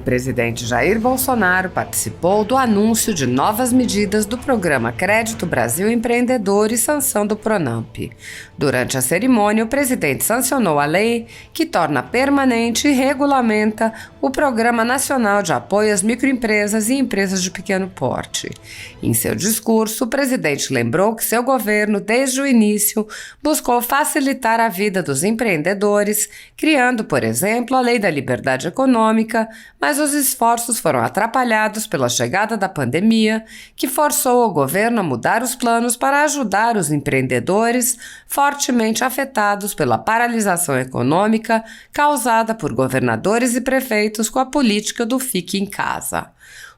presidente Jair Bolsonaro participou do anúncio de novas medidas do programa Crédito Brasil Empreendedor e sanção do Pronamp. Durante a cerimônia, o presidente sancionou a lei que torna permanente e regulamenta o Programa Nacional de Apoio às Microempresas e Empresas de Pequeno Porte. Em seu discurso, o presidente lembrou que seu governo, desde o início, buscou facilitar a vida dos empreendedores, criando, por exemplo, a Lei da Liberdade Econômica, mas os esforços foram atrapalhados pela chegada da pandemia, que forçou o governo a mudar os planos para ajudar os empreendedores fortemente afetados pela paralisação econômica causada por governadores e prefeitos com a política do Fique em Casa.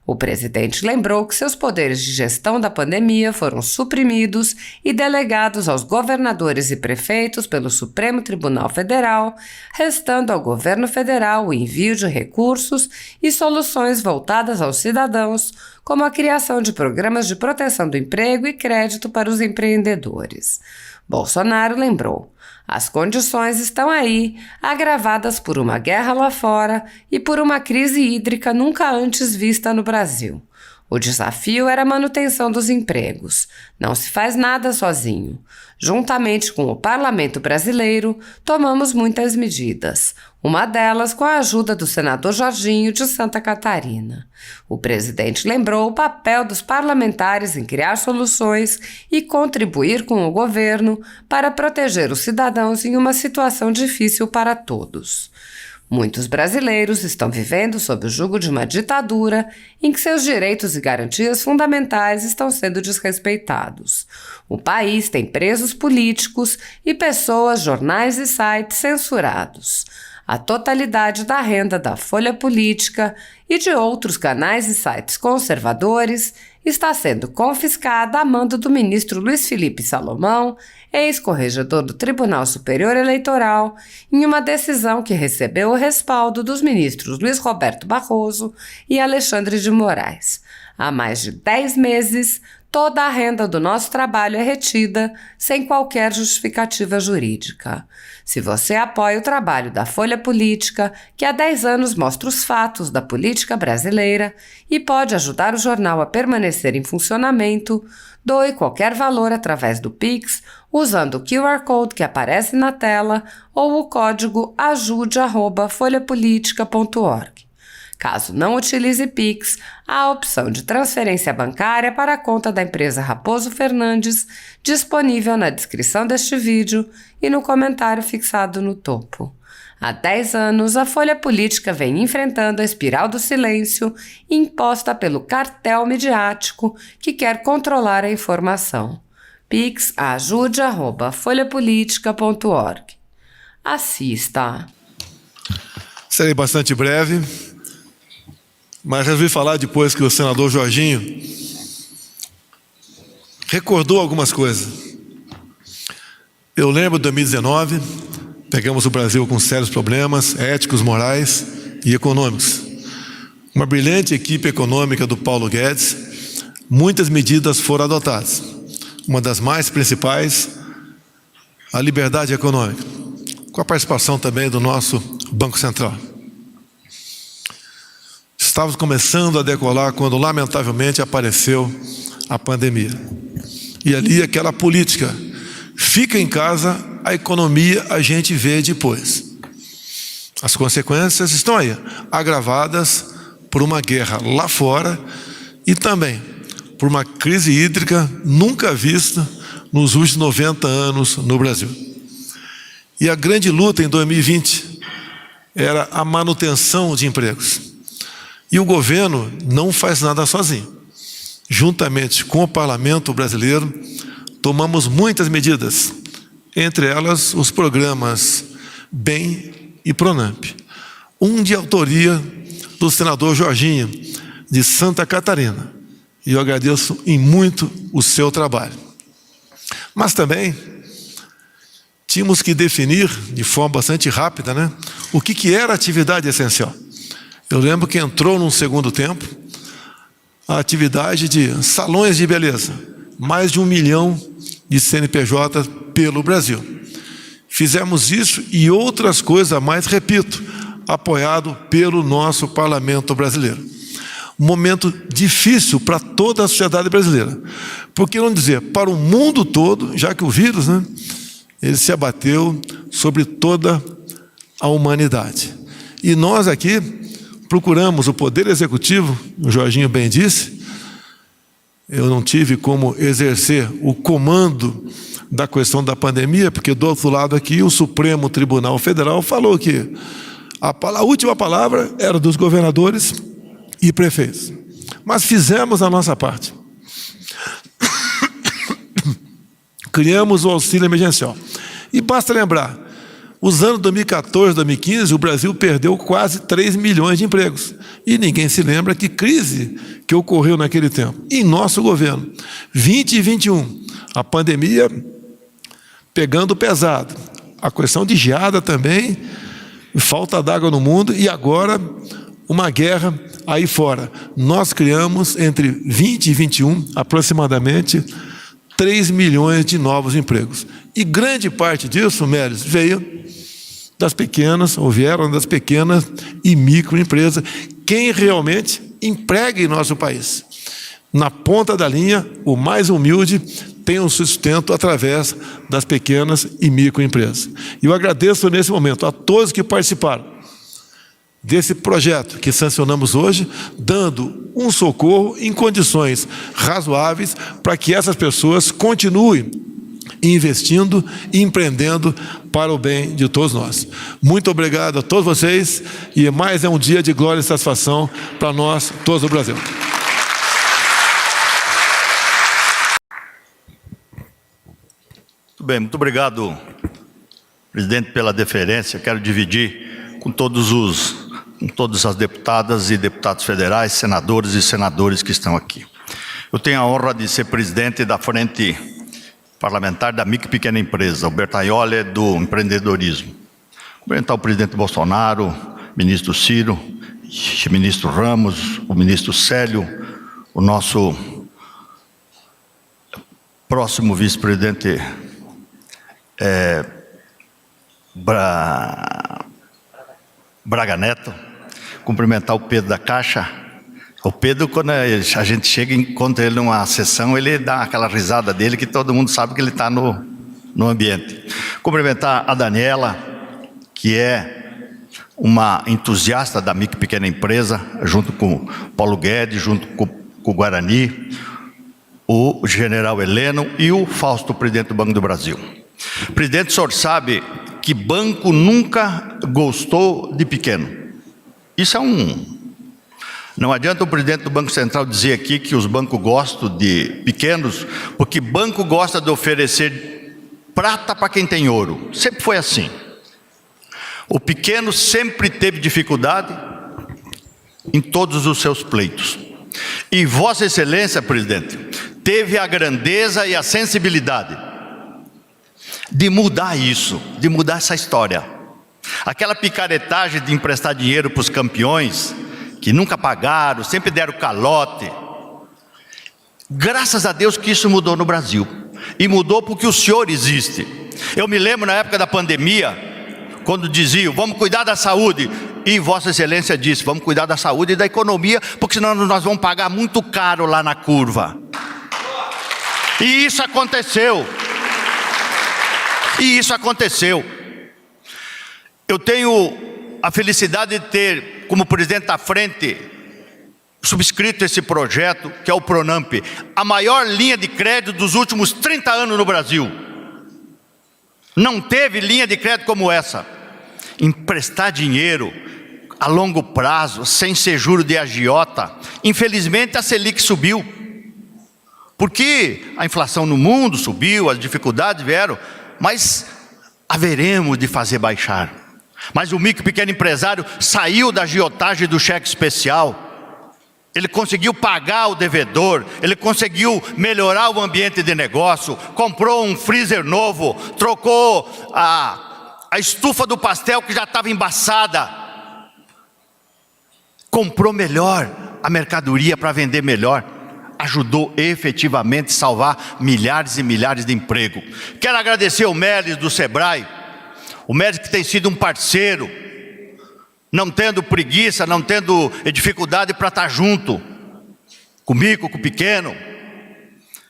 O presidente lembrou que seus poderes de gestão da pandemia foram suprimidos e delegados aos governadores e prefeitos pelo Supremo Tribunal Federal, restando ao governo federal o envio de recursos e soluções voltadas aos cidadãos, como a criação de programas de proteção do emprego e crédito para os empreendedores. Bolsonaro lembrou: as condições estão aí, agravadas por uma guerra lá fora e por uma crise hídrica nunca antes vista no Brasil. O desafio era a manutenção dos empregos. Não se faz nada sozinho. Juntamente com o Parlamento brasileiro, tomamos muitas medidas. Uma delas com a ajuda do senador Jorginho de Santa Catarina. O presidente lembrou o papel dos parlamentares em criar soluções e contribuir com o governo para proteger os cidadãos em uma situação difícil para todos. Muitos brasileiros estão vivendo sob o jugo de uma ditadura em que seus direitos e garantias fundamentais estão sendo desrespeitados. O país tem presos políticos e pessoas, jornais e sites censurados. A totalidade da renda da Folha Política e de outros canais e sites conservadores está sendo confiscada a mando do ministro Luiz Felipe Salomão, ex-corregedor do Tribunal Superior Eleitoral, em uma decisão que recebeu o respaldo dos ministros Luiz Roberto Barroso e Alexandre de Moraes. Há mais de 10 meses, toda a renda do nosso trabalho é retida, sem qualquer justificativa jurídica. Se você apoia o trabalho da Folha Política, que há 10 anos mostra os fatos da política brasileira e pode ajudar o jornal a permanecer em funcionamento, doe qualquer valor através do Pix, usando o QR Code que aparece na tela ou o código ajude@folhapolitica.org. Caso não utilize Pix, há a opção de transferência bancária para a conta da empresa Raposo Fernandes, disponível na descrição deste vídeo e no comentário fixado no topo. Há 10 anos, a Folha Política vem enfrentando a espiral do silêncio imposta pelo cartel midiático que quer controlar a informação. Pix ajude@folhapolitica.org. Assista. Serei bastante breve, mas resolvi falar depois que o senador Jorginho recordou algumas coisas. Eu lembro de 2019, pegamos o Brasil com sérios problemas éticos, morais e econômicos. Uma brilhante equipe econômica do Paulo Guedes, muitas medidas foram adotadas. Uma das mais principais, a liberdade econômica, com a participação também do nosso Banco Central. Estávamos começando a decolar quando, lamentavelmente, apareceu a pandemia. E ali aquela política, fica em casa, a economia a gente vê depois. As consequências estão aí, agravadas por uma guerra lá fora e também por uma crise hídrica nunca vista nos últimos 90 anos no Brasil. E a grande luta em 2020 era a manutenção de empregos. E o governo não faz nada sozinho. Juntamente com o Parlamento brasileiro, tomamos muitas medidas, entre elas os programas BEM e Pronamp. Um de autoria do senador Jorginho, de Santa Catarina. E eu agradeço em muito o seu trabalho. Mas também tínhamos que definir, de forma bastante rápida, o que era atividade essencial. Eu lembro que entrou num segundo tempo a atividade de salões de beleza. Mais de 1 milhão de CNPJ pelo Brasil. Fizemos isso e outras coisas a mais, repito, apoiado pelo nosso parlamento brasileiro. Um momento difícil para toda a sociedade brasileira. Por que não dizer, para o mundo todo, já que o vírus, ele se abateu sobre toda a humanidade. E nós aqui procuramos o Poder Executivo, o Jorginho bem disse, eu não tive como exercer o comando da questão da pandemia, porque do outro lado aqui o Supremo Tribunal Federal falou que a última palavra era dos governadores e prefeitos. Mas fizemos a nossa parte. Criamos o auxílio emergencial. E basta lembrar, os anos 2014, 2015, o Brasil perdeu quase 3 milhões de empregos. E ninguém se lembra que crise que ocorreu naquele tempo. Em nosso governo, 20 e 21, a pandemia pegando pesado. A questão de geada também, falta d'água no mundo e agora uma guerra aí fora. Nós criamos entre 20 e 21, aproximadamente, 3 milhões de novos empregos. E grande parte disso, Mélis, veio das pequenas, ou vieram das pequenas e microempresas, quem realmente emprega em nosso país. Na ponta da linha, o mais humilde tem um sustento através das pequenas e microempresas. E eu agradeço nesse momento a todos que participaram desse projeto que sancionamos hoje, dando um socorro em condições razoáveis para que essas pessoas continuem investindo e empreendendo para o bem de todos nós. Muito obrigado a todos vocês e mais um dia de glória e satisfação para nós, todos do Brasil. Muito bem, muito obrigado, presidente, pela deferência. Quero dividir com todas as deputadas e deputados federais, senadores e senadoras que estão aqui. Eu tenho a honra de ser presidente da Frente Parlamentar da Micro e Pequena Empresa, o Bertaioli do empreendedorismo. Cumprimentar o presidente Bolsonaro, ministro Ciro, o ministro Ramos, o ministro Célio, o nosso próximo vice-presidente Braga Neto, cumprimentar o Pedro da Caixa. O Pedro, quando a gente chega e encontra ele numa sessão, ele dá aquela risada dele que todo mundo sabe que ele está no ambiente. Cumprimentar a Daniela, que é uma entusiasta da micro e pequena empresa, junto com o Paulo Guedes, junto com o Guarani, o general Heleno e o Fausto, presidente do Banco do Brasil. Presidente, o senhor sabe que banco nunca gostou de pequeno. Isso Não adianta o presidente do Banco Central dizer aqui que os bancos gostam de pequenos, porque banco gosta de oferecer prata para quem tem ouro. Sempre foi assim. O pequeno sempre teve dificuldade em todos os seus pleitos. E Vossa Excelência, presidente, teve a grandeza e a sensibilidade de mudar isso, de mudar essa história. Aquela picaretagem de emprestar dinheiro para os campeões, que nunca pagaram, sempre deram calote. Graças a Deus que isso mudou no Brasil. E mudou porque o senhor existe. Eu me lembro na época da pandemia, quando diziam, vamos cuidar da saúde. E Vossa Excelência disse, vamos cuidar da saúde e da economia, porque senão nós vamos pagar muito caro lá na curva. E isso aconteceu. E isso aconteceu. Eu tenho a felicidade de ter, como presidente da frente, subscrito esse projeto, que é o Pronamp, a maior linha de crédito dos últimos 30 anos no Brasil. Não teve linha de crédito como essa. Emprestar dinheiro a longo prazo, sem ser juro de agiota. Infelizmente a Selic subiu, porque a inflação no mundo subiu, as dificuldades vieram, mas haveremos de fazer baixar. Mas o micro e pequeno empresário saiu da agiotagem do cheque especial. Ele conseguiu pagar o devedor, ele conseguiu melhorar o ambiente de negócio, comprou um freezer novo, trocou a estufa do pastel que já estava embaçada, comprou melhor a mercadoria para vender melhor, ajudou efetivamente a salvar milhares e milhares de empregos. Quero agradecer o Mélis do Sebrae, o Mélis que tem sido um parceiro não tendo preguiça, não tendo dificuldade para estar junto comigo, com o pequeno.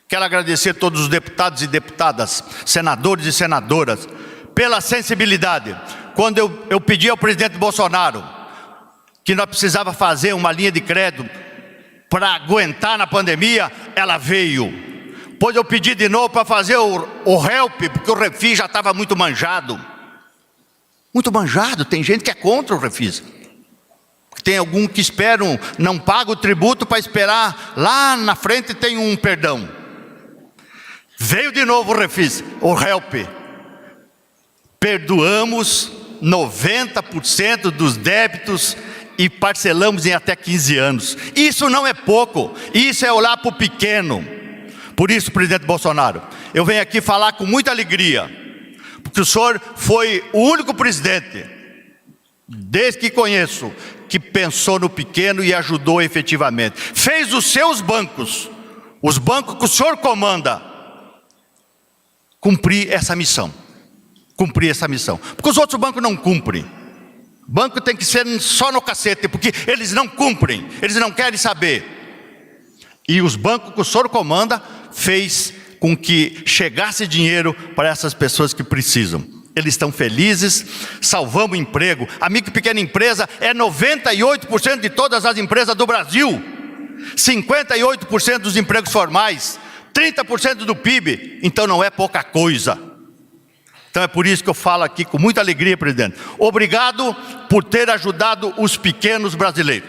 Quero agradecer a todos os deputados e deputadas, senadores e senadoras, pela sensibilidade. Quando eu pedi ao presidente Bolsonaro que nós precisava fazer uma linha de crédito para aguentar na pandemia, ela veio. Depois eu pedi de novo para fazer o HELP, porque o Refis já estava muito manjado. Muito manjado, tem gente que é contra o Refis. Tem algum que esperam, não paga o tributo para esperar, lá na frente tem um perdão. Veio de novo o Refis, o HELP. Perdoamos 90% dos débitos e parcelamos em até 15 anos. Isso não é pouco, isso é olhar para o pequeno. Por isso, presidente Bolsonaro, eu venho aqui falar com muita alegria, porque o senhor foi o único presidente, desde que conheço, que pensou no pequeno e ajudou efetivamente. Fez os seus bancos, os bancos que o senhor comanda, cumprir essa missão. Cumprir essa missão. Porque os outros bancos não cumprem. Banco tem que ser só no cacete, porque eles não cumprem, eles não querem saber. E os bancos que o senhor comanda fez com que chegasse dinheiro para essas pessoas que precisam. Eles estão felizes, salvamos emprego. A micro e pequena empresa é 98% de todas as empresas do Brasil. 58% dos empregos formais, 30% do PIB. Então não é pouca coisa. Então é por isso que eu falo aqui com muita alegria, presidente. Obrigado por ter ajudado os pequenos brasileiros.